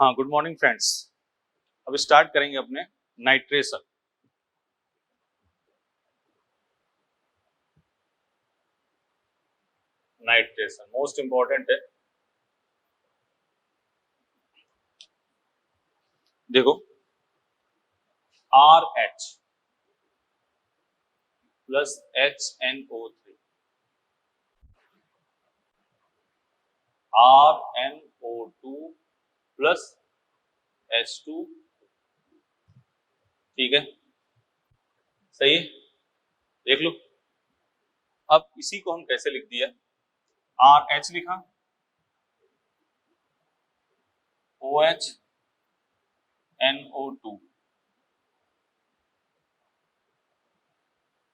हाँ, good morning friends. अब start करेंगे अपने नाइट्रेशन। नाइट्रेशन मोस्ट इंपॉर्टेंट है। देखो, RH plus HNO3, RNO2 plus H2। ठीक है, सही है, देख लो। अब इसी को हम कैसे लिख दिया, RH लिखा, OH NO2,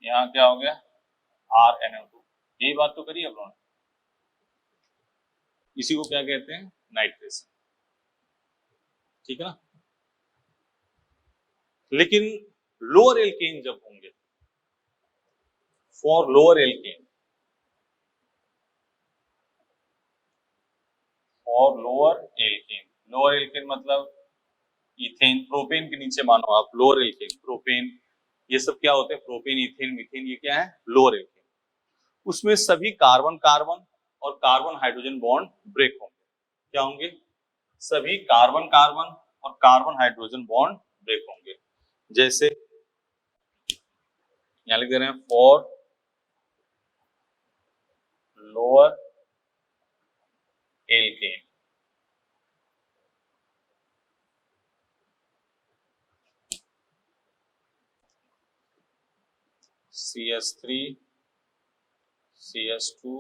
यहाँ क्या हो गया RNO2। यही बात तो करी हम लोगों ने, इसी को क्या कहते हैं, नाइट्रेशन। ठीक है ना। लेकिन लोअर एल्केन जब होंगे, फॉर लोअर एल्केन, और लोअर एल्केन मतलब इथेन, प्रोपेन के नीचे मानो आप लोअर एल्केन, प्रोपेन, ये सब क्या होते हैं, प्रोपेन, इथेन, मीथेन, ये क्या है, लोअर एल्केन। उसमें सभी कार्बन कार्बन और कार्बन हाइड्रोजन बॉन्ड ब्रेक होंगे। क्या होंगे, सभी कार्बन कार्बन और कार्बन हाइड्रोजन बॉन्ड ब्रेक होंगे। जैसे यहां लिख दे रहे हैं, for lower alkane, CH3 CH2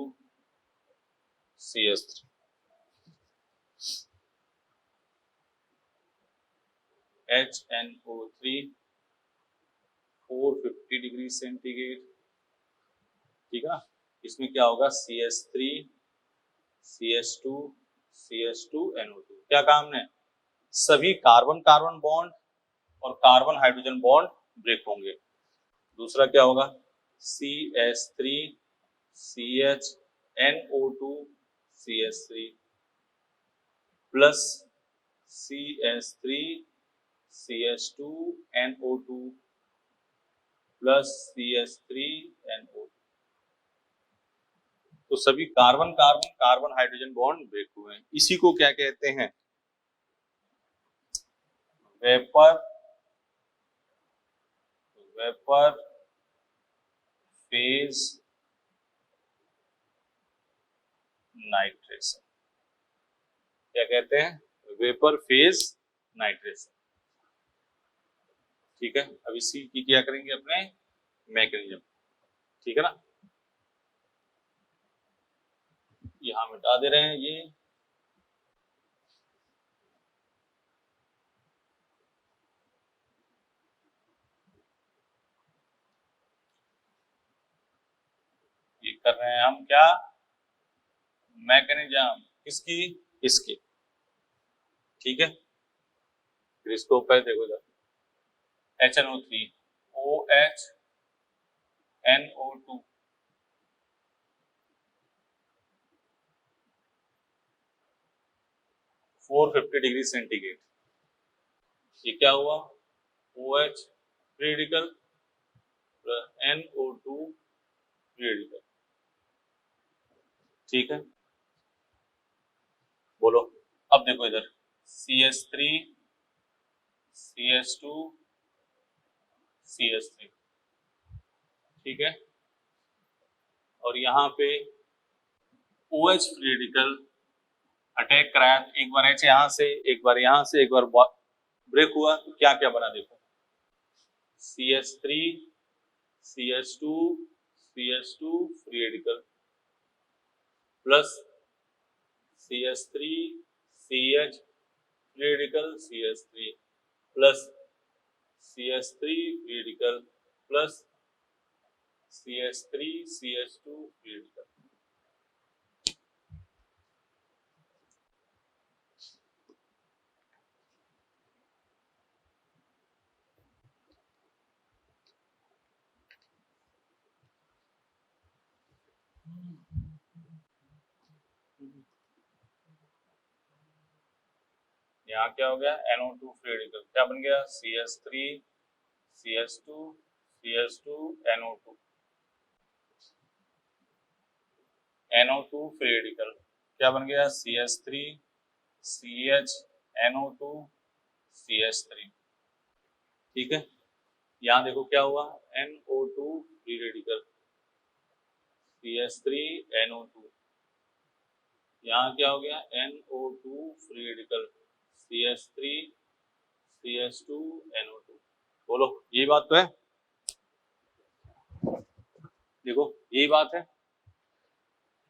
CH3, HNO3 450 degree centigrade. ठीक है ना। इसमें क्या होगा, CH3 CH2 CH2NO2। क्या काम है, सभी कार्बन कार्बन बॉन्ड और कार्बन हाइड्रोजन बॉन्ड ब्रेक होंगे। दूसरा क्या होगा, CH3 CHNO2 CH3 plus CH3 CH2NO2 plus CH3NO2। तो सभी carbon carbon carbon hydrogen bond break हुए हैं। इसी को क्या कहते हैं, वेपर वेपर फेज नाइट्रेशन। क्या कहते हैं, वेपर फेज नाइट्रेशन। ठीक है, अब इसी की क्या करेंगे, अपने मैकेनिज्म। ठीक है ना, यहां मिटा दे रहे हैं ये कर रहे हैं हम क्या, मैकेनिज्म किसकी, इसकी। ठीक है, फिर इसको पहले देखो इधर, HNO3 OHNO2 450 डिग्री सेंटीग्रेड। ये क्या हुआ, OH free radical plus NO2 free radical. ठीक है, बोलो। अब देखो इधर, CH3 CH2 CH3। ठीक है, और यहाँ पे OH फ्री रेडिकल अटैक कराया, एक बार H यहाँ से, एक बार यहाँ से, एक बार ब्रेक हुआ, तो क्या क्या बना, देखो, CH3 CH2 CH2 free radical plus CH3 CH free radical CH3 plus CH3 free radical plus CH3 CH2 free radical. यहाँ क्या हो गया, NO2 फ्री रेडिकल क्या बन गया, CH3 CH2 CH2 NO2 NO2 free radical क्या बन गया, CH3 CH NO2 CH3। ठीक है, यहाँ देखो क्या हुआ, NO2 free radical CH3 NO2, यहाँ क्या हो गया, NO2 free radical CH3 CH2 NO2। बोलो यही बात तो है, देखो यही बात है।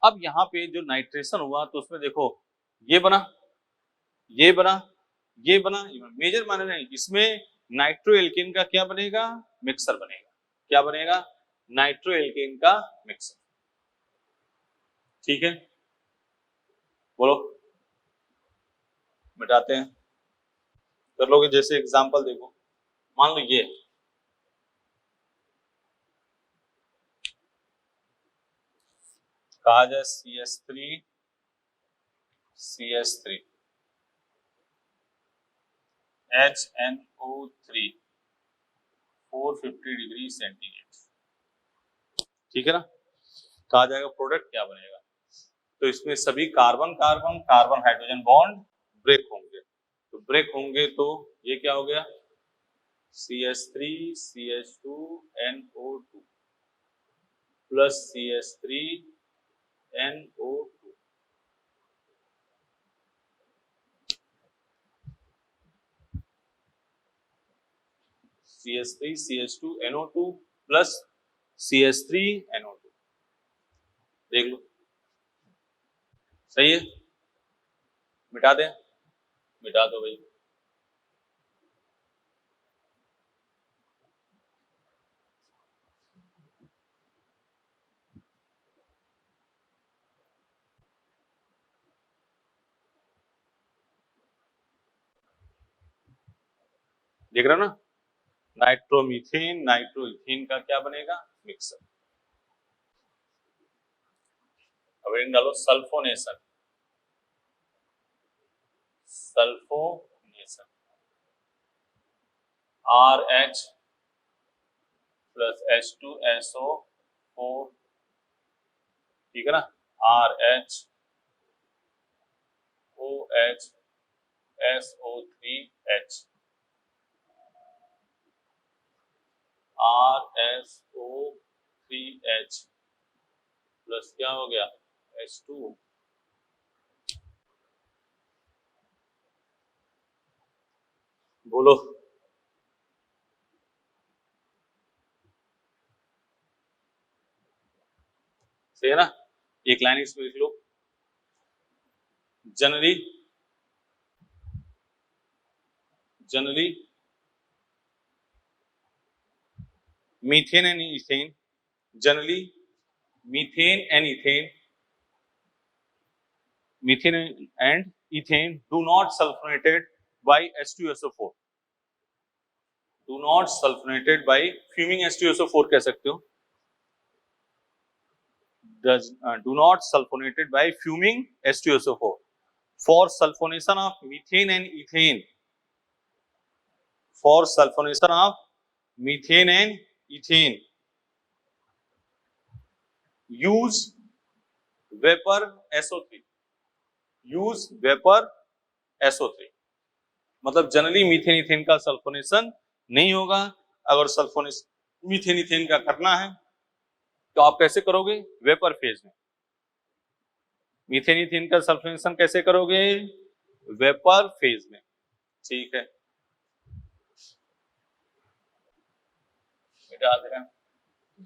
अब यहाँ पे जो नाइट्रेशन हुआ तो उसमें देखो ये बना ये बना ये बना, मेजर माने नहीं, इसमें नाइट्रो एल्केन का क्या बनेगा, मिक्सर बनेगा। क्या बनेगा, नाइट्रो एल्केन का मिक्सर। ठीक है, बोलो मिटाते हैं, कर लोगे। जैसे एग्जांपल देखो, मान लो ये कहा जाए CH3 CH3 HNO3 450 degree centigrade. ठीक है ना, कहा जाएगा प्रोडक्ट क्या बनेगा, तो इसमें सभी carbon carbon carbon hydrogen bond break होंगे, तो ब्रेक होंगे तो ये क्या हो गया, CH3 CH2 NO2 plus CH3 NO2। CH3 CH2 NO2 plus CH3 NO2, देख लो सही है, मिटा दें, मिटा दो भाई। देख रहे हो ना, नाइट्रोमीथेन नाइट्रोइथेन का क्या बनेगा, मिक्सर। अब इन डालो sulphonation, sulphonation RH plus H2SO4, ठीक है ना, RH OH SO3H RSO3H plus क्या हो गया, H2। बोलो सही है ना, एक लाइन इसमें लिख लो, generally generally methane and ethane, generally methane and ethane, methane and ethane do not sulphonated by H2SO4, do not sulphonated by fuming H2SO4 कह सकते हो, does do not sulfonated by fuming H2SO4 for sulfonation of methane and ethane, for sulfonation of methane and ethane use vapor SO3, use vapor SO3। मतलब generally methane ethane का sulphonation नहीं होगा, अगर sulphonation methane ethane का करना है तो आप कैसे करोगे, वेपर फेज में। मीथेन इथेन का सल्फोनेशन कैसे करोगे, वेपर फेज में। ठीक है,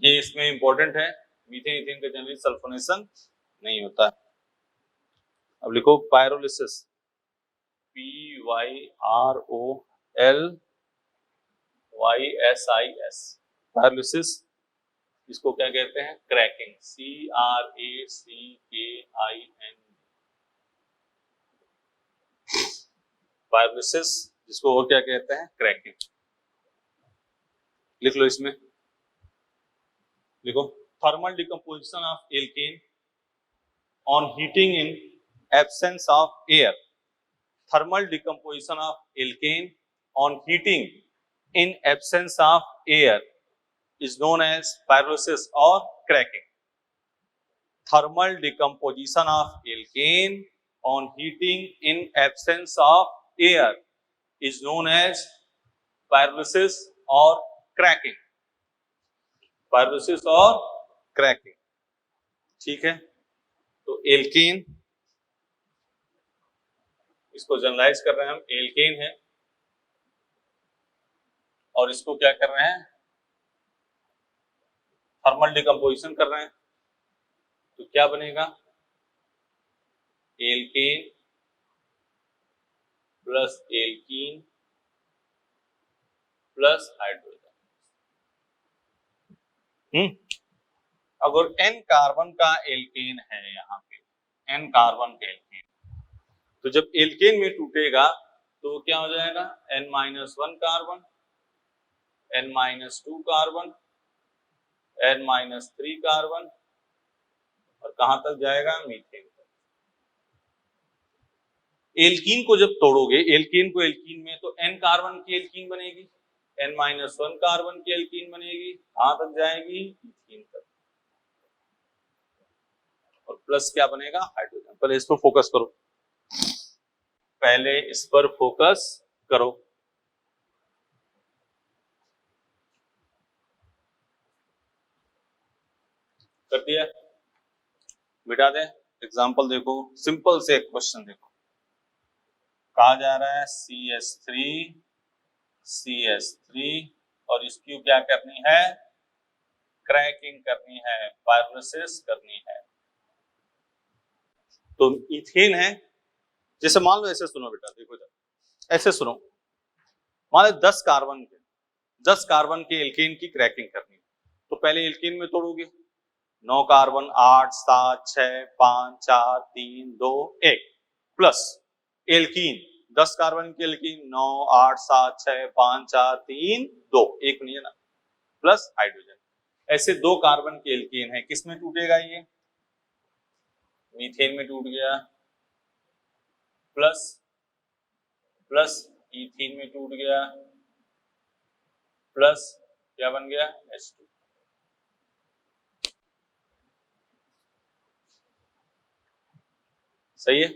ये इसमें इंपॉर्टेंट है, मीथेन इथेन का जनरली सल्फोनेशन नहीं होता है। अब लिखो पायरोलिसिस, PYROLYSIS, पायरोलिसिस, इसको क्या कहते हैं, क्रैकिंग, CRACKIN, पायरोलिसिस जिसको और क्या कहते हैं, क्रैकिंग। लिख लो इसमें, लिखो thermal decomposition of alkene on heating in absence of air, thermal decomposition of alkane on heating in absence of air is known as pyrolysis or cracking. Thermal decomposition of alkane on heating in absence of air is known as pyrolysis or cracking. pyrolysis और cracking. ठीक है, तो alkene, इसको generalise कर रहे हैं हम, alkene है और इसको क्या कर रहे हैं, थर्मल डिकम्पोजिशन कर रहे हैं, तो क्या बनेगा, alkane plus alkene plus hydrogen. अगर n कार्बन का एल्केन है, यहाँ पे n कार्बन का एल्केन, तो जब एल्केन में टूटेगा तो क्या हो जाएगा, n-1 carbon, n-2 carbon, n-3 carbon, और कहां तक जाएगा, मीथेन तक। एल्कीन को जब तोड़ोगे, एल्केन को एल्कीन में, तो n कार्बन की एल्कीन बनेगी, n-1 कार्बन की एल्कीन बनेगी, कहां तक जाएगी, मीथेन तक, और प्लस क्या बनेगा, हाइड्रोजन। पहले इस पर फोकस करो, पहले इस पर फोकस करो। कर दिया, मिटा दें। एग्जाम्पल देखो, सिंपल से एक क्वेश्चन देखो, कहा जा रहा है CH3 CH3 और इसकी क्या करनी है, क्रैकिंग करनी है, पायरोलिसिस करनी है। तो इथेन है, जैसे मान लो, ऐसे सुनो बेटा, देखो ऐसे सुनो, मान लो 10 कार्बन के एल्केन की क्रैकिंग करनी है, तो पहले एल्केन में तोड़ोगे, 9 कार्बन, 8 7 6 5 4 3 2 1, प्लस एल्कीन 10 कार्बन की एल्कीन, 9 8 7 6 5 4 3 2, एक नहीं है ना, प्लस हाइड्रोजन। ऐसे 2 कार्बन के एल्कीन है, किस में टूटेगा, ये मीथेन में टूट गया, प्लस प्लस इथीन में टूट गया, प्लस क्या बन गया, H2। सही है,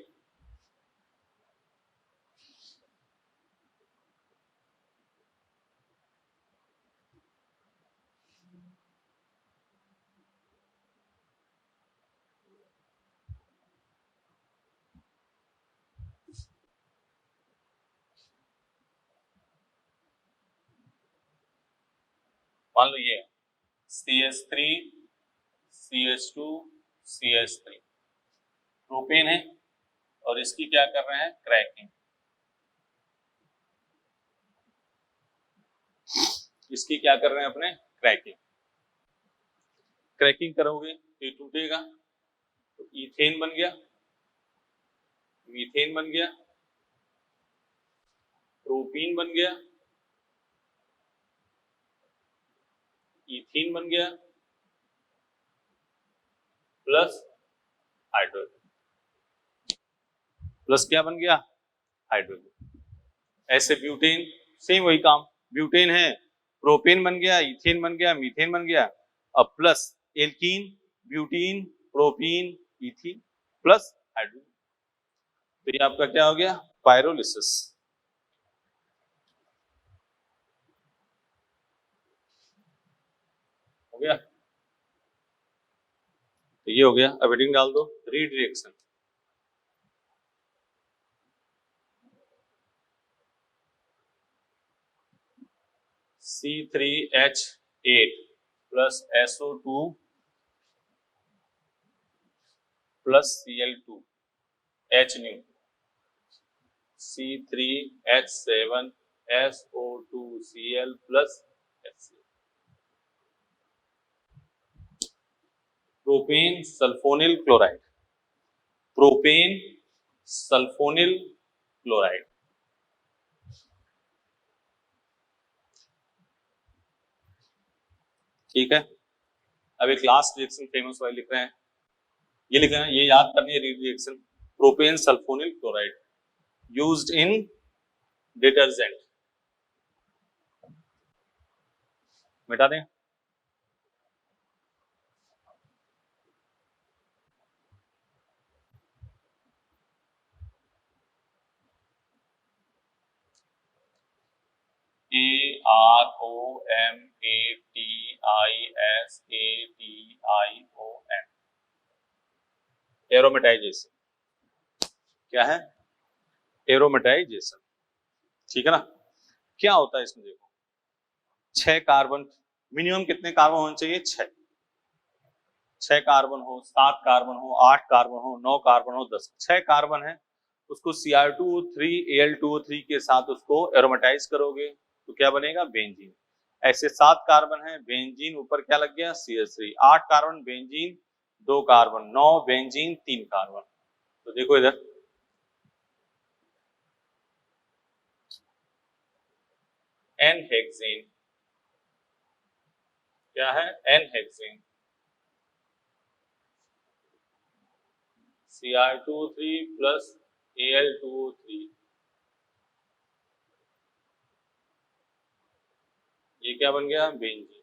मान लो ये CH3 CH2 CH3 प्रोपेन है और इसकी क्या कर रहे हैं, क्रैकिंग। इसकी क्या कर रहे हैं अपने, क्रैकिंग। क्रैकिंग करोगे तो ये टूटेगा, तो इथेन बन गया, मीथेन बन गया, प्रोपीन बन गया, इथीन बन गया, प्लस हाइड्रोजन, प्लस क्या बन गया, हाइड्रोजन। ऐसे ब्यूटेन, सेम वही काम, ब्यूटेन है, प्रोपेन बन गया, इथेन बन गया, मीथेन बन गया, अब plus alkene, butene, propene, ethene, plus hydrogen. तो ये आपका क्या हो गया, पायरोलिसिस। हो गया, तो ये हो गया। अब हेडिंग डाल दो, read reaction. C3H8 plus SO2 plus Cl2 H new, C3H7 SO2Cl plus HCl। Propane sulphonyl chloride, propane sulphonyl chloride, ठीक है। अब एक लास्ट रिएक्शन फेमस वाली लिख रहे हैं, ये लिख रहे हैं, ये याद करनी है read reaction, propane sulphonyl chloride. Used in detergent, मिटा दें। AROMATIZation, एरोमेटाइजेशन क्या है? एरोमेटाइजेशन, ठीक है ना। क्या होता है इसमें देखो, 6 कार्बन, मिनिमम कितने कार्बन होने चाहिए? 6। 6 कार्बन हो, 7 कार्बन हो, 8 कार्बन हो, 9 कार्बन हो, 10, 6 कार्बन है, उसको Cr2 3 Al2O3 के साथ उसको एरोमेटाइज करोगे तो क्या बनेगा? बेंजीन। ऐसे 7 कार्बन है, बेंजीन ऊपर क्या लग गया? CH3। 8 carbon benzene, 2 carbon, 9 benzene, 3 carbon. तो देखो इधर एन हेक्सेन, क्या है? N hexane, Cr2 3 plus Al2O3, ये क्या बन गया? बेंजीन।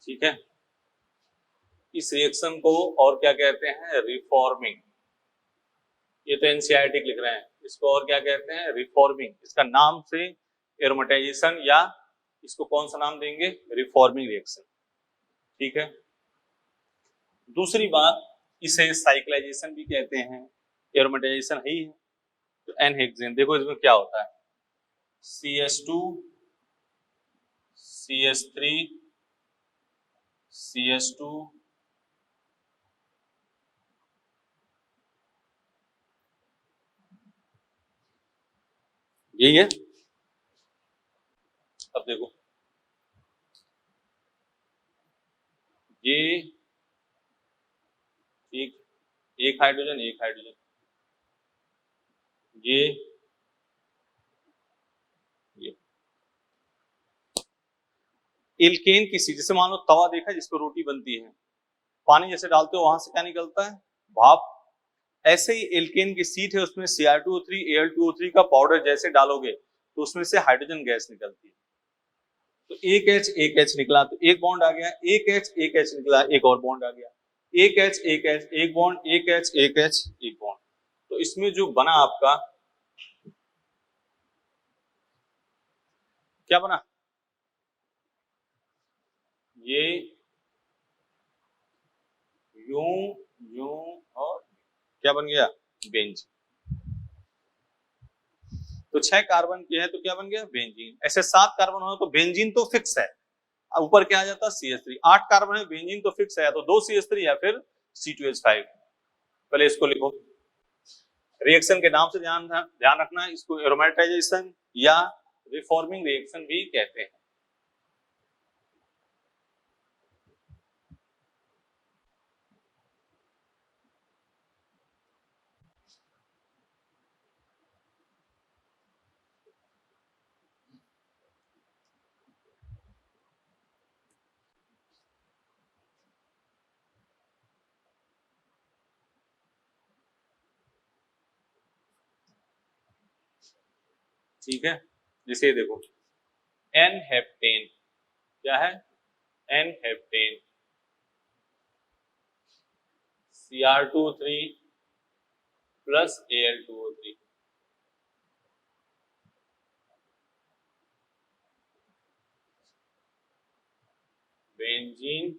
ठीक है, इस रिएक्शन को और क्या कहते हैं? रिफॉर्मिंग। ये तो एनसीईआरटी लिख रहे हैं, इसको और क्या कहते हैं? रिफॉर्मिंग। इसका नाम से एरोमेटाइजेशन, या इसको कौन सा नाम देंगे? Reforming reaction. ठीक है, दूसरी बात, इसे साइक्लाइजेशन भी कहते हैं, एरोमेटाइजेशन ही है। तो एन हेक्सेन देखो इसमें क्या होता है? CH2 CH3 CH2 यही है। अब देखो ये एक, एक हाइड्रोजन, एक हाइड्रोजन, ये एल्केन की सी, जैसे मान लो तवा देखा जिस पर रोटी बनती है, पानी जैसे डालते हो वहां से क्या निकलता है? भाप। ऐसे ही एल्केन की सीट है, उसमें Cr2O3 Al2O3 का पाउडर जैसे डालोगे तो उसमें से हाइड्रोजन गैस निकलती है। तो एक एच निकला तो एक बॉन्ड आ गया, एक एच निकला, एक और बॉन्ड आ गया, एक एच एक बॉन्ड, एक एच एक बॉन्ड। तो इसमें जो बना आपका, क्या बना? ये यूं, यूं, और क्या बन गया? बेंजीन। तो 6 कार्बन के है तो क्या बन गया? बेंजीन। ऐसे 7 कार्बन हो तो बेंजीन तो फिक्स है, ऊपर क्या आ जाता? CH3। 8 कार्बन है, बेंजीन तो फिक्स है, तो 2 CH3 या फिर C2H5। पहले इसको लिखो, रिएक्शन के नाम से ध्यान ध्यान रखना, इसको एरोमेटाइजेशन या रिफॉर्मिंग रिएक्शन भी कहते हैं। ठीक है, जैसे देखो एन हेप्टेन, क्या है? N heptane, Cr2 3 plus Al2O3, benzene,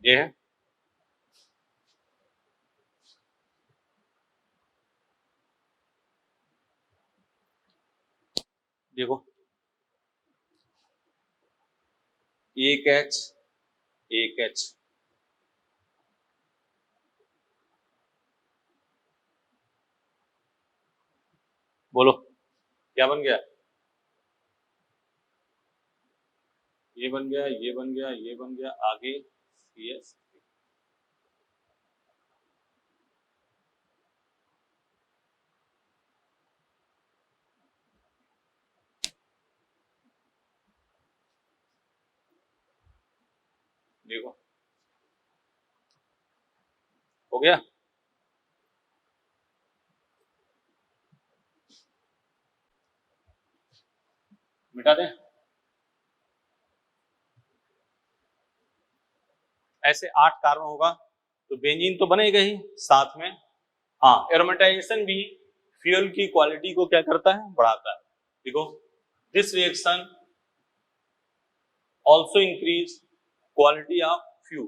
ये है। देखो एक एच, एक एच, बोलो क्या बन गया? ये बन गया, ये बन गया, ये बन गया, आगे CS। देखो हो गया। मिटा दें? ऐसे 8 कार्बन होगा तो बेंजीन तो बनेगा ही साथ में। हाँ, एरोमेटाइजेशन भी फ्यूल की क्वालिटी को क्या करता है? बढ़ाता है। देखो, this reaction also increase quality of fuel.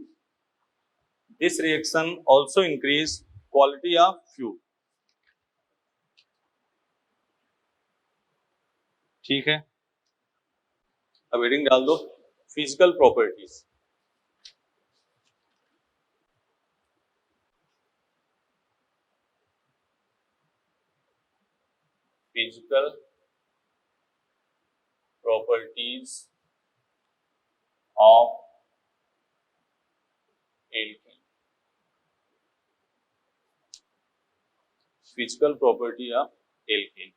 This reaction also increase quality of fuel. ठीक है, अब हेडिंग डाल दो physical properties. Physical properties of alkene. Physical property of alkene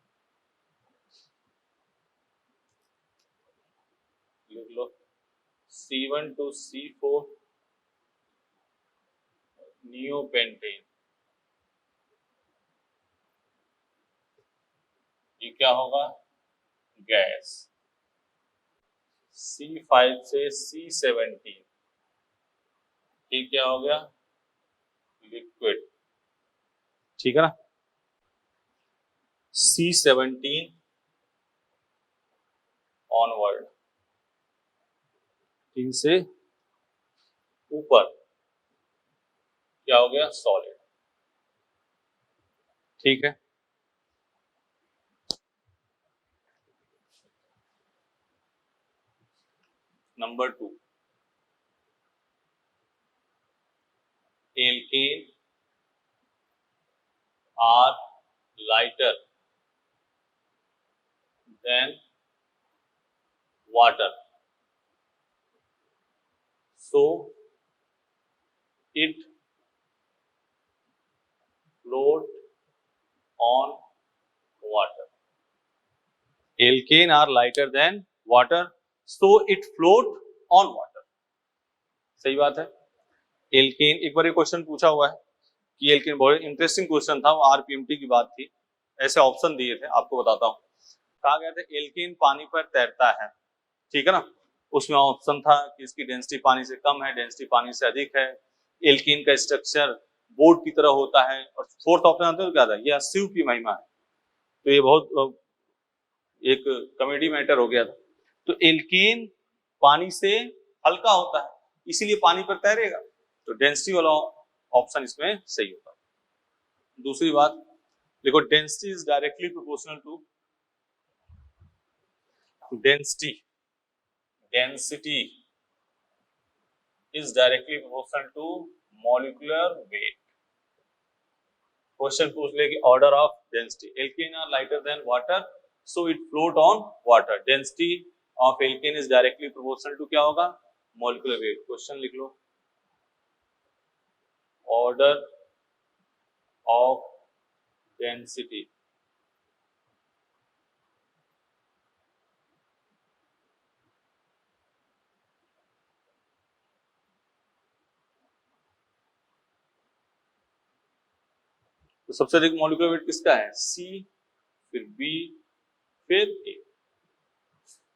लिख लो। C1 to C4 नियोपेंटेन, ये क्या होगा? गैस। C5 से C17, ये क्या हो गया? लिक्विड। ठीक है ना? C17 ऑनवर्ड, 3 से ऊपर क्या हो गया? सॉलिड। ठीक है, number 2, alkane are lighter than water, so it float on water. Alkane are lighter than water, so it float on water. सही बात है। एल्केन, एक बार ये क्वेश्चन पूछा हुआ है कि एल्केन, बहुत इंटरेस्टिंग क्वेश्चन था, वो आरपीएमटी की बात थी। ऐसे ऑप्शन दिए थे, आपको बताता हूँ। कहा गया था एल्केन पानी पर तैरता है, ठीक है ना? उसमें ऑप्शन था कि इसकी डेंसिटी पानी से कम है, डेंसिटी पानी से अधिक है, एल्कीन का स्ट्रक्चर बोर्ड की तरह होता है, और फोर्थ ऑप्शन आता है क्या था? यह शिव की महिमा है। तो ये बहुत एक कॉमेडी मैटर हो गया था। तो एल्कीन पानी से हल्का होता है, इसीलिए पानी पर तैरेगा, तो डेंसिटी वाला ऑप्शन इसमें सही होता है। दूसरी बात देखो, density is directly proportional to density, density is directly proportional to molecular weight. Question पूछ ले कि order of density, alkane are lighter than water, so it float on water. Density of alkane is directly proportional to क्या होगा? Molecular wait. Question लिख लो, order of density तो सबसे अधिक molecular weight किसका है? C, फिर B, फिर A।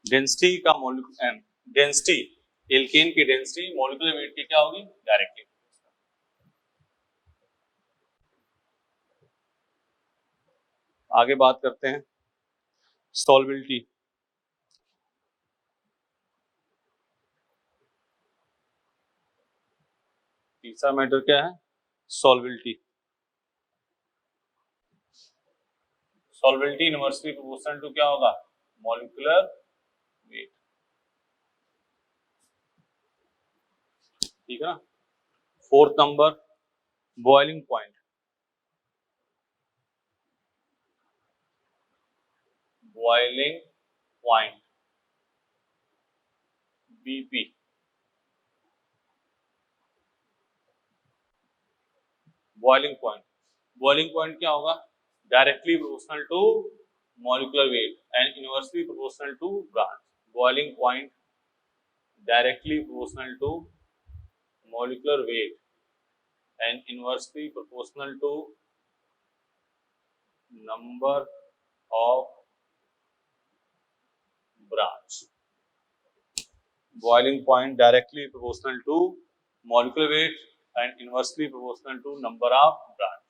डेंसिटी का मॉलिक्यूलर डेंसिटी, एल्केन की डेंसिटी मॉलिक्यूलर वेट की क्या होगी? डायरेक्टली। आगे बात करते हैं सॉल्बिलिटी। तीसरा मैटर क्या है? Solubility. Solubility inversely proportional to क्या होगा? Molecular weight. ठीक है ना? Fourth number, boiling point. Boiling point BP। Boiling point क्या होगा? Directly proportional to molecular weight and inversely proportional to branch. Boiling point directly proportional to molecular weight and inversely proportional to number of branch। boiling point directly proportional to molecular weight and inversely proportional to number of branch।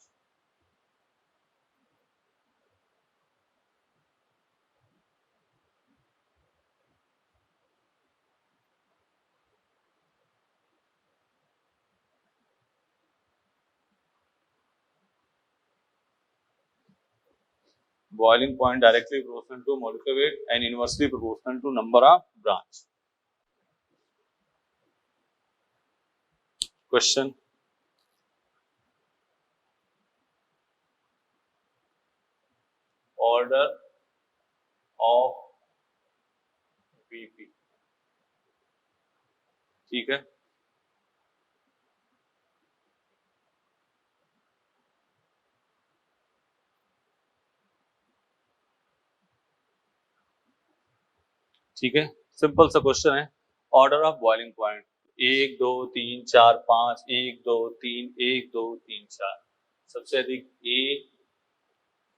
boiling point directly proportional to molecular weight and inversely proportional to number of branch। Question? Order of BP। ठीक है, ठीक है, simple सा question है। Order of boiling point 1 2 3 4 5, 1 2 3 1 2 3 4। सबसे अधिक A,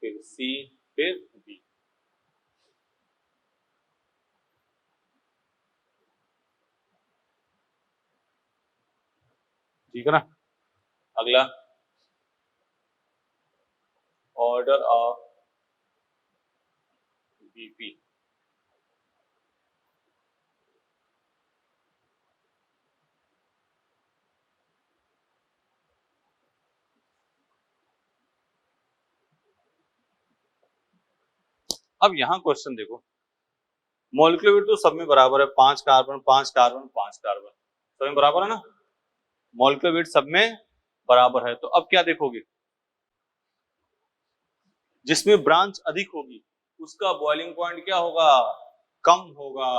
फिर C, फिर B। ठीक है ना। अगला ऑर्डर ऑफ BP। अब यहां क्वेश्चन देखो, मॉलिक्यूलर वेट तो सब में बराबर है, 5 कार्बन 5 कार्बन 5 कार्बन, सब में बराबर है ना। मॉलिक्यूलर वेट सब में बराबर है, तो अब क्या देखोगे? जिसमें ब्रांच अधिक होगी उसका बॉइलिंग पॉइंट क्या होगा? कम होगा।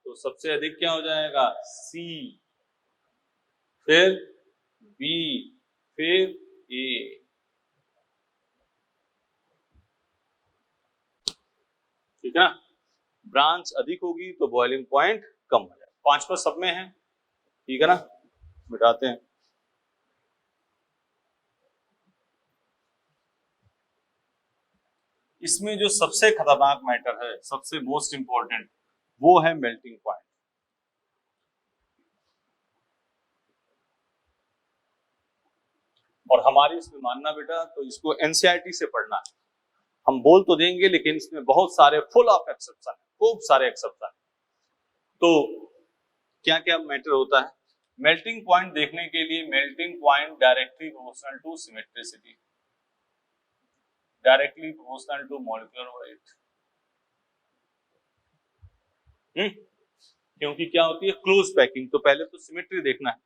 तो सबसे अधिक क्या हो जाएगा? C, फिर B, फिर A। ठीक है ना। ब्रांच अधिक होगी तो बॉइलिंग पॉइंट कम हो जाएगा। 5 पर सब में है, ठीक है ना। मिटाते हैं। इसमें जो सबसे खतरनाक मैटर है, सबसे मोस्ट इंपॉर्टेंट, वो है मेल्टिंग पॉइंट। और हमारी इसमें मानना बेटा, तो इसको एनसीईआरटी से पढ़ना है। हम बोल तो देंगे लेकिन इसमें बहुत सारे फुल ऑफ एक्सेप्शन है, खूब सारे एक्सेप्शन। तो क्या क्या मैटर होता है? मेल्टिंग पॉइंट देखने के लिए melting point directly proportional to symmetricity, directly proportional to molecular weight. क्योंकि क्या होती है? Close packing. तो पहले तो सिमेट्री देखना है।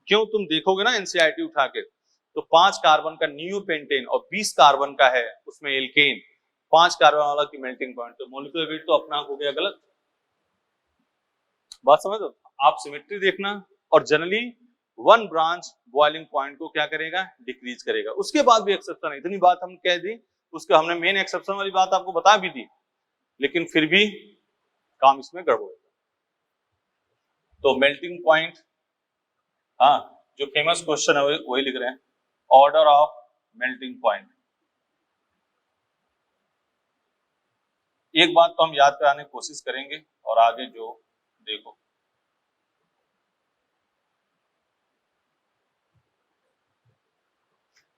क्यों? तुम देखोगे ना एनसीईआरटी उठा के, तो 5 कार्बन का नियोपेंटेन और 20 कार्बन का है उसमें एल्केन, 5 कार्बन वाला की मेल्टिंग पॉइंट, तो मॉलिक्यूलर वेट तो अपना हो गया गलत। बात समझ दो। आप सिमेट्री देखना, और generally one branch boiling point को क्या करेगा? डिक्रीज करेगा। उसके बाद भी एक्सेप्शन है, इतनी बात हम कह दी, उसका हमने मेन एक्सेप्शन वाली बात आपको बता भी दी, लेकिन फिर भी काम इसमें गड़बड़। तो मेल्टिंग पॉइंट, हाँ, जो फेमस क्वेश्चन है वही लिख रहे हैं, ऑर्डर ऑफ मेल्टिंग पॉइंट। एक बात तो हम याद कराने की कोशिश करेंगे, और आगे जो देखो,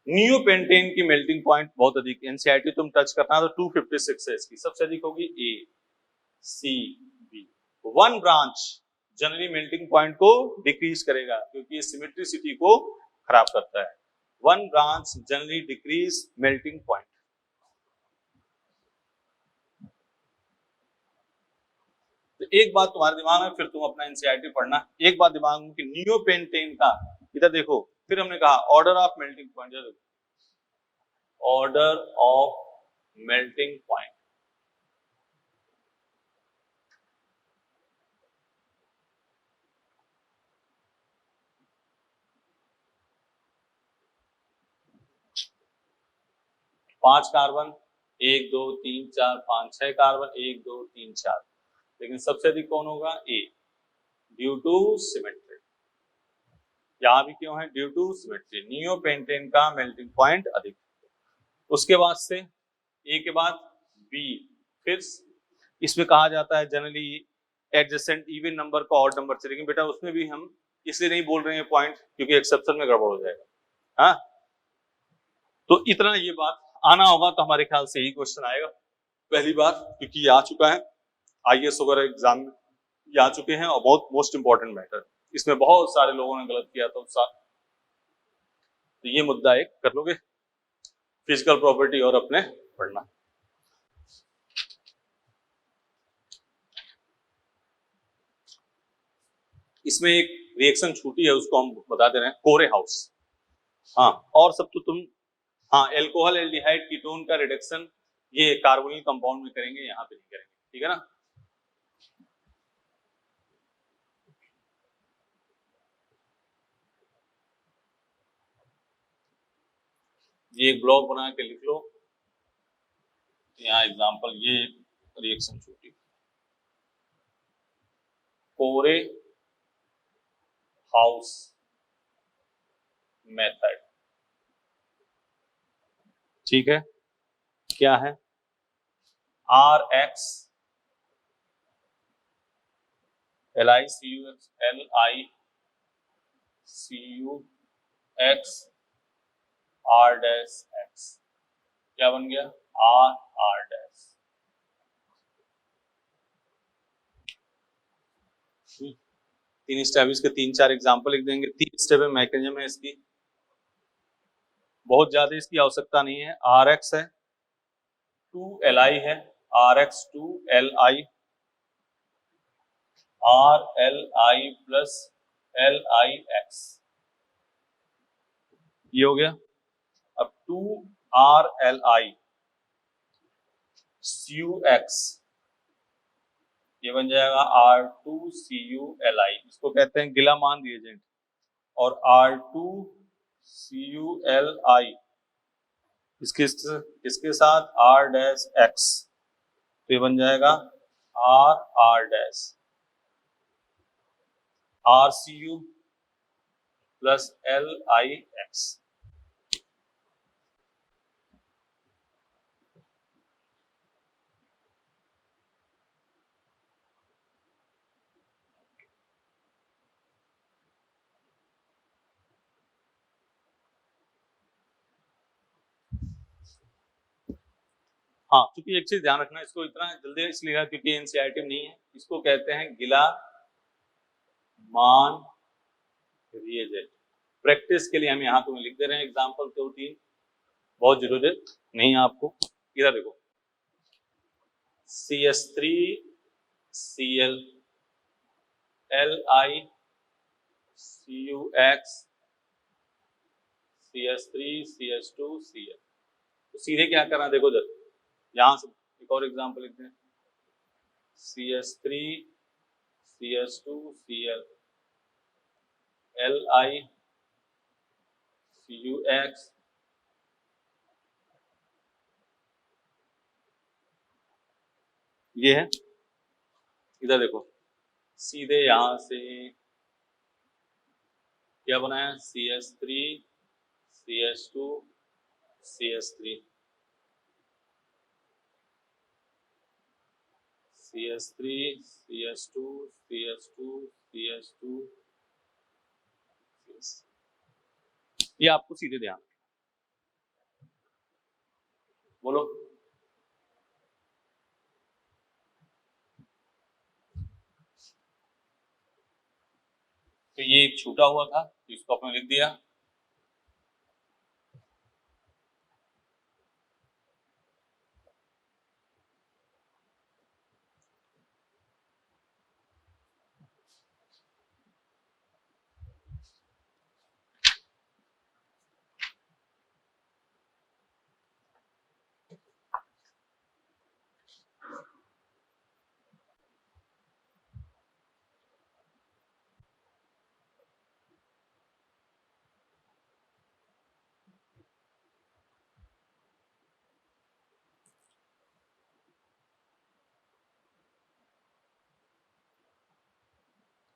नियोपेंटेन की मेल्टिंग पॉइंट बहुत अधिक, एनसीईआरटी तुम टच करना तो 256 है इसकी, सबसे अधिक होगी A, C, B. One branch generally melting point को डिक्रीज करेगा क्योंकि ये सिमेट्रिसिटी को खराब करता है। One branch generally decrease melting point. तो एक बात तुम्हारे दिमाग में, फिर तुम अपना एनसीईआरटी पढ़ना, एक बात दिमाग में कि नियोपेंटेन का, इधर देखो, फिर हमने कहा order of melting point, order of melting point. 5 carbon, 1 2 3 4 5 6 carbon, 1 2 3 4, लेकिन सबसे अधिक कौन होगा? ए, ड्यू टू सिमेट्री। यहाँ भी क्यों है? ड्यू टू सिमेट्री, नियोपेंटेन का मेल्टिंग पॉइंट अधिक। उसके बाद से ए के बाद बी, फिर इसमें कहा जाता है जनरली एडजेसेंट इवन नंबर को ऑड नंबर से, लेकिन बेटा उसमें भी हम इसलिए नहीं बोल रहे हैं पॉइंट क्योंकि एक्सेप्शन में गड़बड़ हो जाएगा। हाँ, तो इतना ये बात आना होगा, तो हमारे ख्याल से यही क्वेश्चन आएगा पहली बार, क्योंकि ये आ चुका है आईएएस वगैरह एग्जाम में, ये आ चुके हैं और बहुत मोस्ट इंपॉर्टेंट मैटर, इसमें बहुत सारे लोगों ने गलत किया था उस साल, तो ये मुद्दा एक कर लोगे, फिजिकल प्रॉपर्टी और अपने पढ़ना। इसमें एक रिएक्शन छूटी है, उसको हम बता दे रहे हैं, कोरे हाउस। हाँ, और सब तो तुम, हाँ, एल्कोहल एल्डिहाइड कीटोन का रिडक्शन ये कार्बोनिल कंपाउंड में करेंगे, यहाँ पे नहीं करेंगे, ठीक है ना। ये एक ब्लॉक बना के लिख लो, यहाँ एग्जांपल, ये रिएक्शन छूटी, कोरे हाउस मेथड, ठीक है। क्या है? RX LiCUX LiCUX R-X, क्या बन गया? R। तीन स्टेप, इसके 3-4 एग्जांपल लिख देंगे। 3 स्टेप में मैकेनिज्म है इसकी, बहुत ज्यादा इसकी आवश्यकता नहीं है। RX है, 2Li है, RX 2Li, RLi plus LiX, ये हो गया। अब 2RLi CUX, ये बन जाएगा R2CuLi, इसको कहते हैं गिलामान रिएजेंट, और R2CuLi इसके साथ R-X, तो ये बन जाएगा R RCU प्लस LiX। हाँ, क्योंकि एक चीज ध्यान रखना, इसको इतना जल्दी इसलिए क्योंकि एनसीईआरटी में नहीं है, इसको कहते हैं गिला मान रिएजेंट। प्रैक्टिस के लिए हम यहाँ तुम्हें लिख दे रहे हैं एग्जांपल 2-3, बहुत जरूरत नहीं है आपको। इधर देखो, CH3Cl LiCUX CH3CH2Cl, तो सीधे क्या करना, देखो जरा यहां से एक और एग्जांपल लिखते हैं, CH3CH2Cl LiCUX, ये है। इधर देखो, सीधे यहां से क्या बनाया, CH3CH2CH3 CH3CH2CH2CH2, ये आपको सीधे ध्यान, बोलो। तो ये एक छूटा हुआ था, तो इसको आपने लिख दिया।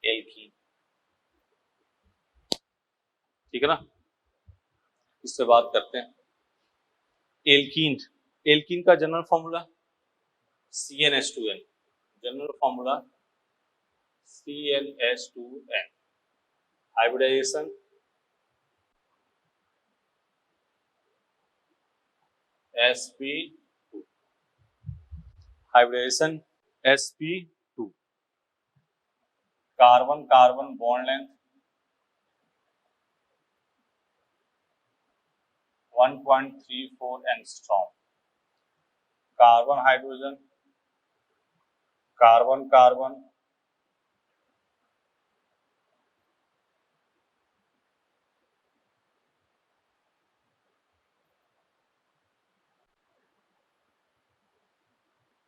एल्कीन, ठीक है ना। इससे बात करते हैं एल्कीन। एल्कीन का general formula CnH2n, general formula CnH2n, hybridization sp2, hybridization sp2, carbon carbon bond length 1.34 angstrom, carbon hydrogen carbon carbon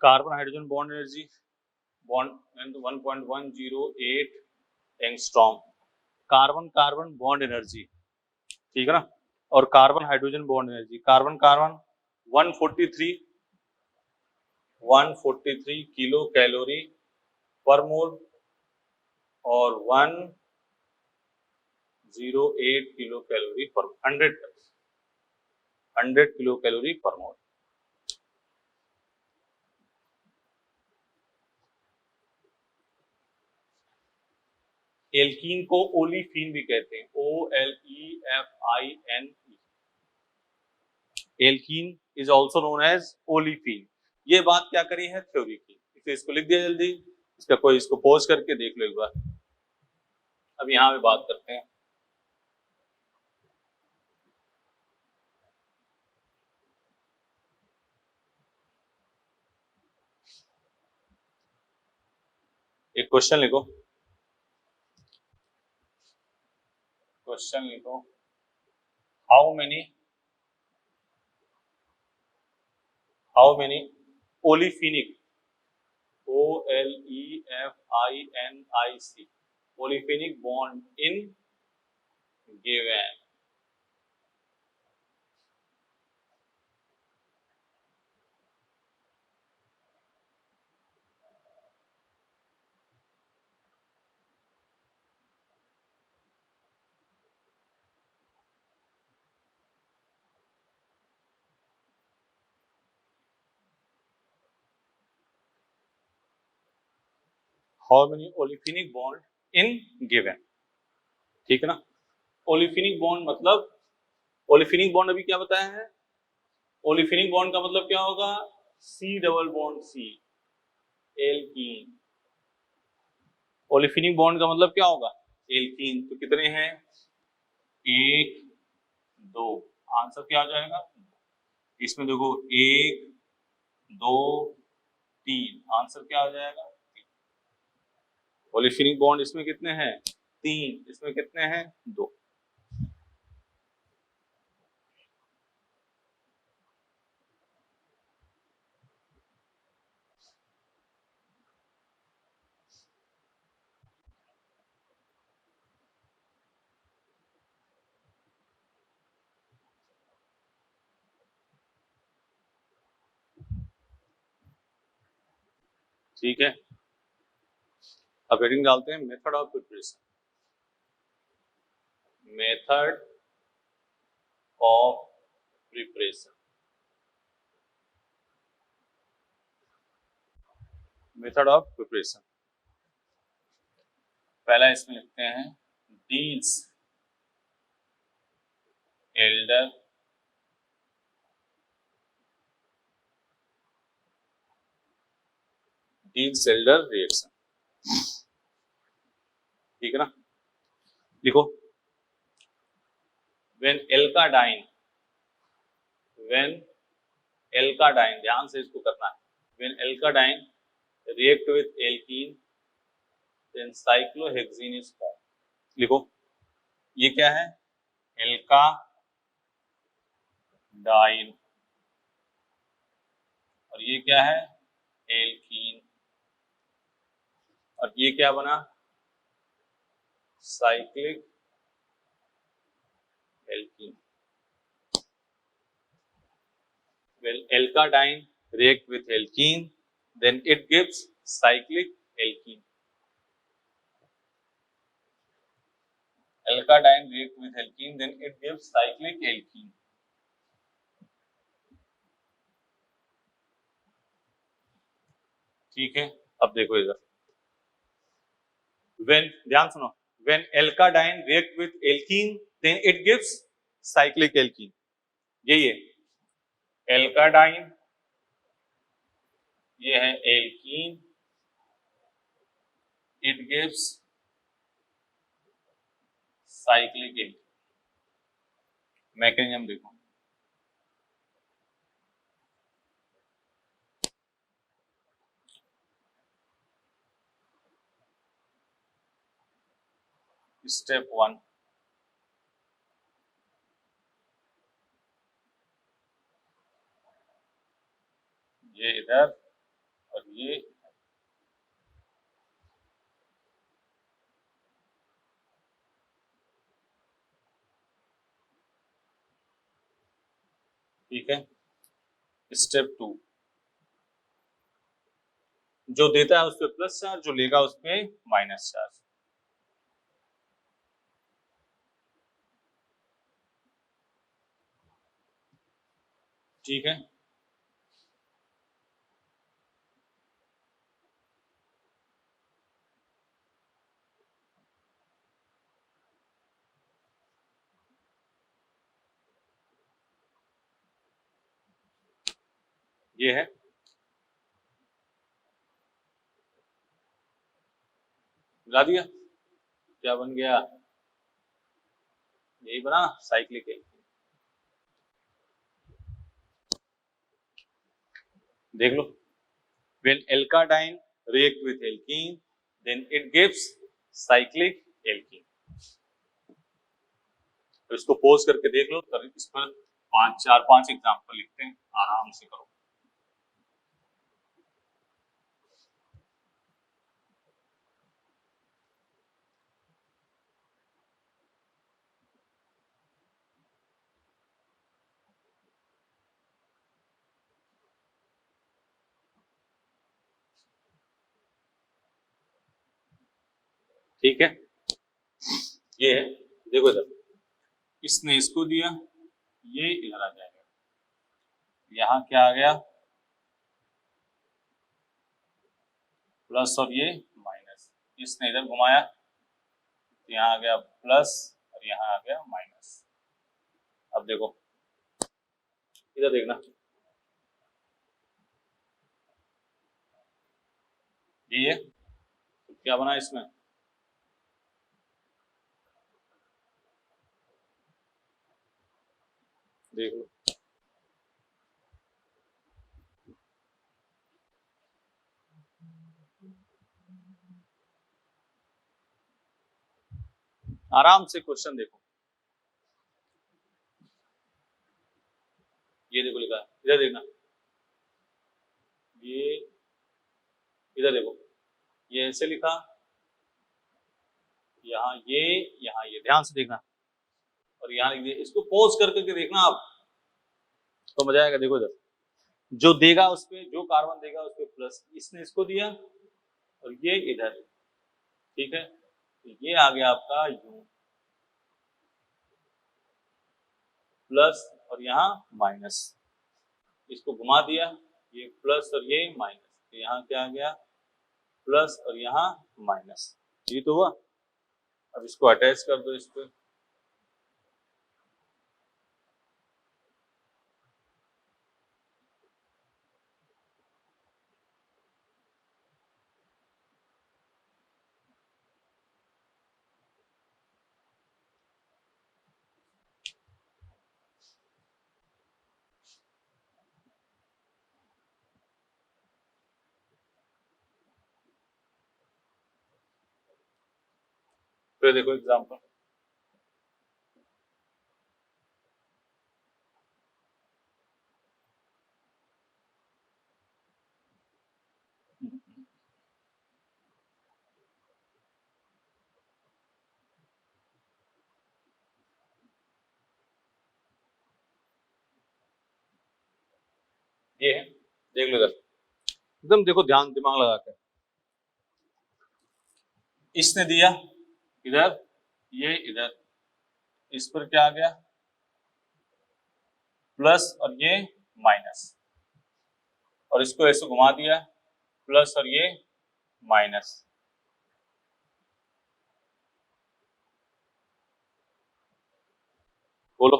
carbon hydrogen bond energy bond 1.108 angstrom, carbon carbon bond energy, ठीक है ना। और carbon hydrogen bond energy, carbon carbon 143 kilo calorie per mole और 108 kilo calorie पर 100 kilo calorie per मोल। Alkene को olefin भी कहते हैं, OLEFIN। Alkene is also known as olefin. ये बात क्या करी है थ्योरी की, इसे इसको लिख दिया जल्दी, इसका कोई इसको पॉज करके देख लो एक बार। अब यहाँ पे बात करते हैं एक क्वेश्चन लिखो, क्वेश्चन लिखो, how many olefinic OLEFINIC olefinic bond in given, how many olefinic bond in given, ठीक है ना। ओलिफिनिक बॉन्ड मतलब, ओलिफिनिक बॉन्ड अभी क्या बताया है, ओलिफिनिक बॉन्ड का मतलब क्या होगा, C double bond C, alkene. Olefinic bond का मतलब क्या होगा, एल्कीन। तो कितने हैं, 1 2, आंसर क्या आ जाएगा, इसमें देखो 1 2 3, आंसर क्या आ जाएगा, ओलिफिनिक बॉन्ड इसमें कितने हैं 3, इसमें कितने हैं 2। ठीक है, अब हेडिंग डालते हैं method of preparation, method of preparation, method of preparation. पहला इसमें लिखते हैं डील्स एल्डर डील्स-एल्डर रिएक्शन, ठीक है ना। लिखो, व्हेन एल्काडाइन, ध्यान से इसको करना है, when alkadiene react with alkene then cyclohexene is form. लिखो, ये क्या है, एल्काडाइन, और ये क्या है, एल्कीन, और ये क्या बना, cyclic alkene. When alkadine react with alkene, then it gives cyclic alkene. alkadine react with alkene then it gives cyclic alkene. ठीक है, अब देखो इधर, when, ध्यान सुनो, when alkadine react with alkene then it gives cyclic alkene. यही है alkadine, ये है alkene, it gives cyclic alkene. Mechanism देखो, स्टेप 1, ये इधर और ये, ठीक है। स्टेप 2, जो देता है उस पे प्लस चार्ज, जो लेगा उस पे माइनस चार्ज। ठीक है, ये है, मिला दिया, क्या बन गया, यही बना साइक्लिक एल्कीन। देख लो, when alkadine react with alkene then it gives cyclic alkene। तो इसको पोज करके देख लो, तो इस पर 4-5 एग्जांपल लिखते हैं, आराम से करो। ठीक है, ये है, देखो इधर, इसने इसको दिया, ये इधर आ जाएगा, यहाँ क्या आ गया, प्लस और ये माइनस, इसने इधर घुमाया, यहाँ आ गया प्लस और यहाँ आ गया माइनस। अब देखो इधर देखना, ये तो क्या बना इसमें, देख लो, आराम से क्वेश्चन देखो, ये देखो लिखा है, इधर देखना, ये इधर देखो, ये ऐसे लिखा, यहाँ ये, ध्यान से देखना, और यहाँ लिख दिया, इसको पॉज करके देखना आप, तो मजा आएगा। देखो इधर, जो देगा उस पे, जो कार्बन देगा उस पे प्लस, इसने इसको दिया और ये इधर, ठीक है, तो ये आ गया आपका यू, प्लस और यहाँ माइनस, इसको घुमा दिया, ये प्लस और ये माइनस, तो यहाँ क्या आ गया, प्लस और यहाँ माइनस, ये तो हुआ। अब इसको अटैच कर दो इस पे, फिर देखो एग्जाम्पल, ये है, देख लो इधर, एकदम देखो, ध्यान दिमाग लगा के, इसने दिया इधर, ये इधर, इस पर क्या आ गया प्लस और ये माइनस, और इसको ऐसे घुमा दिया प्लस और ये माइनस। बोलो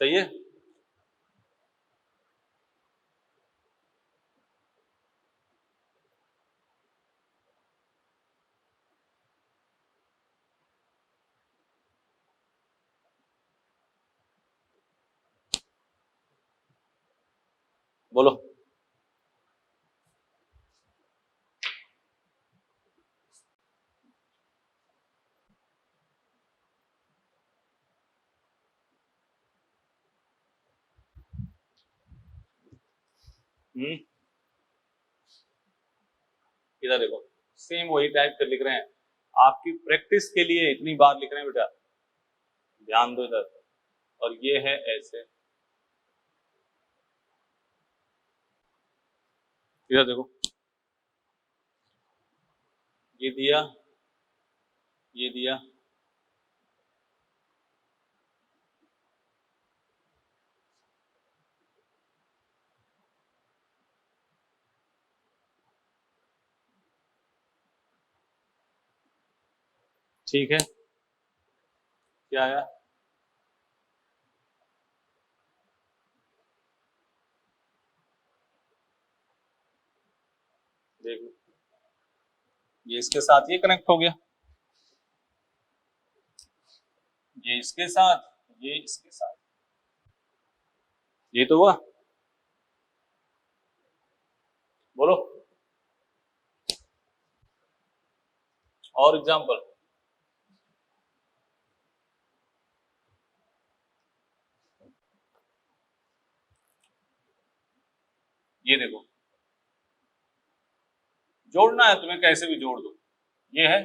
सही है? बोलो। इधर देखो, सेम वही टाइप कर लिख रहे हैं, आपकी प्रैक्टिस के लिए इतनी बार लिख रहे हैं बेटा, ध्यान दो इधर। और ये है ऐसे, इधर देखो, ये दिया, ये दिया, ठीक है, क्या आया? देख लो, ये इसके साथ ये कनेक्ट हो गया, ये इसके साथ, ये इसके साथ, ये तो हुआ। बोलो और एग्जांपल। ये देखो, जोड़ना है तुम्हें कैसे भी जोड़ दो, ये है,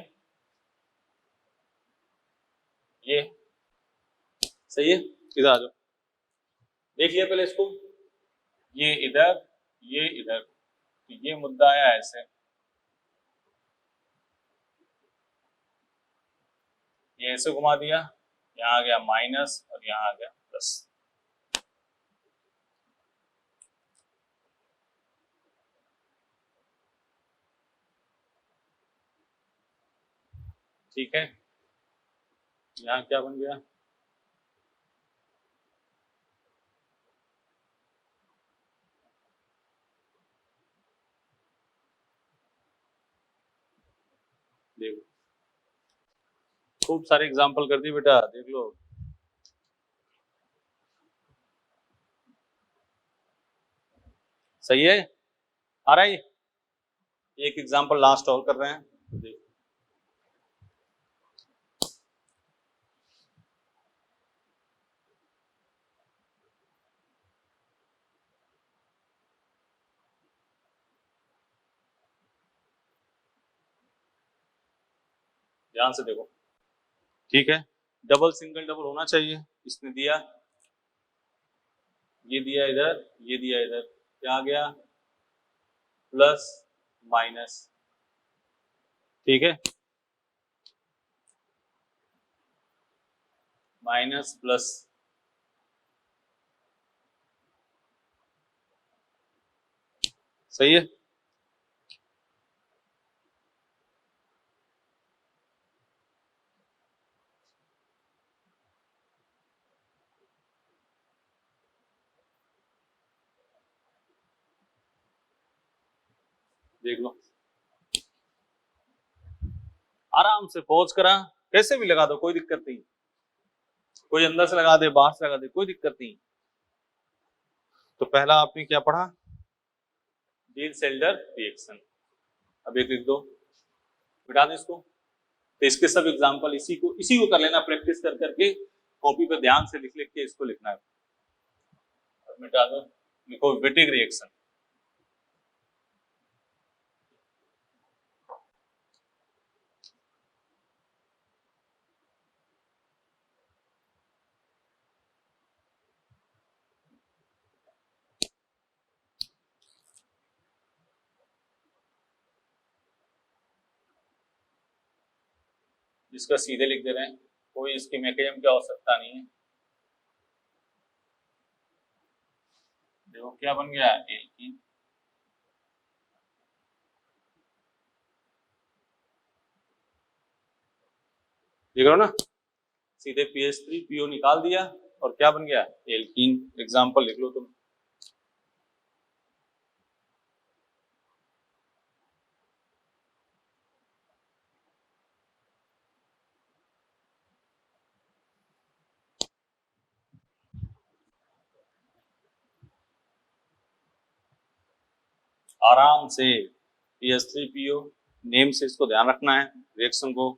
ये सही है। इधर आ जाओ, देख लिया पहले इसको, ये इधर, ये इधर, तो ये मुद्दा आया ऐसे, ये ऐसे घुमा दिया, यहाँ आ गया माइनस और यहाँ आ गया प्लस। ठीक है, यहाँ क्या बन गया, देखो खूब सारे एग्जांपल कर दिए बेटा, देख लो। सही है, आ रहा है। एक एग्जांपल लास्ट और कर रहे हैं, देखो। ध्यान से देखो, ठीक है, डबल सिंगल डबल होना चाहिए, इसने दिया, ये दिया इधर, ये दिया इधर, क्या आ गया प्लस माइनस, ठीक है, माइनस प्लस, सही है। देख लो, आराम से पहुंच करा, कैसे भी लगा दो कोई दिक्कत नहीं, कोई अंदर से लगा दे बाहर से लगा दे कोई दिक्कत नहीं। तो पहला आपने क्या पढ़ा, डील-सेल्डर रिएक्शन, अब एक लिख दो, मिटा दो इसको। तो इसके सब एग्जांपल इसी को कर लेना, प्रैक्टिस कर करके कॉपी पे ध्यान से लिख लिख के इसको लिखना है। अब मिटा दो, लिखो विटिक रिएक्शन। इसका सीधे लिख दे रहे हैं, कोई इसकी मैकेनिज्म की आवश्यकता नहीं है। देखो क्या बन गया, एल्कीन। देख रहे हो ना, सीधे PH3PO निकाल दिया और क्या बन गया, एल्कीन। एग्जाम्पल लिख लो तुम। आराम से PH3PO, नेम से इसको ध्यान रखना है रिएक्शन को।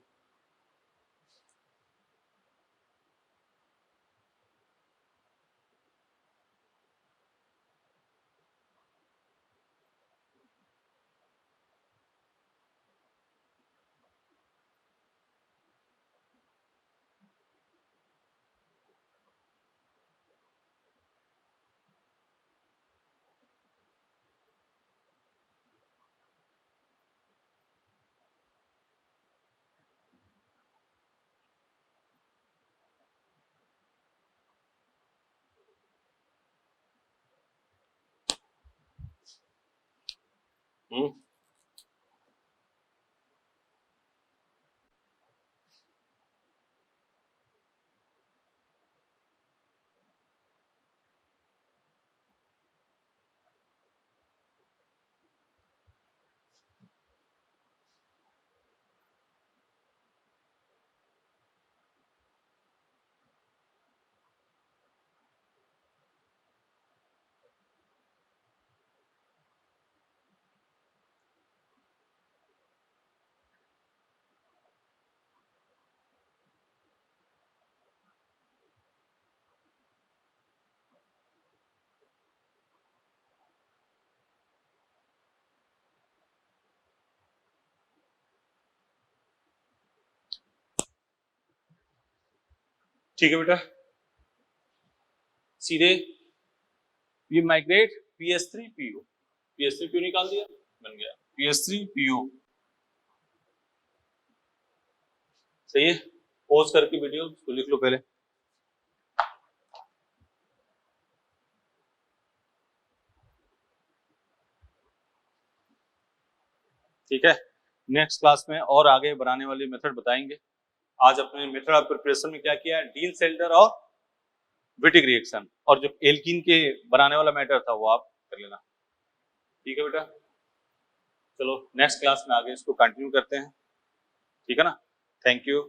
हम्म, ठीक है बेटा, सीधे ये माइग्रेट PH3PO निकाल दिया, बन गया PH3PO। सही है, पॉज करके वीडियो तो लिख लो पहले। ठीक है, नेक्स्ट क्लास में और आगे बनाने वाले मेथड बताएंगे। आज अपने मेथड ऑफ प्रिपरेशन में क्या किया है, डीन सेल्टर और विटिक रिएक्शन, और जो एल्कीन के बनाने वाला मैटर था वो आप कर लेना। ठीक है बेटा, चलो नेक्स्ट क्लास में आगे इसको कंटिन्यू करते हैं। ठीक है ना, थैंक यू।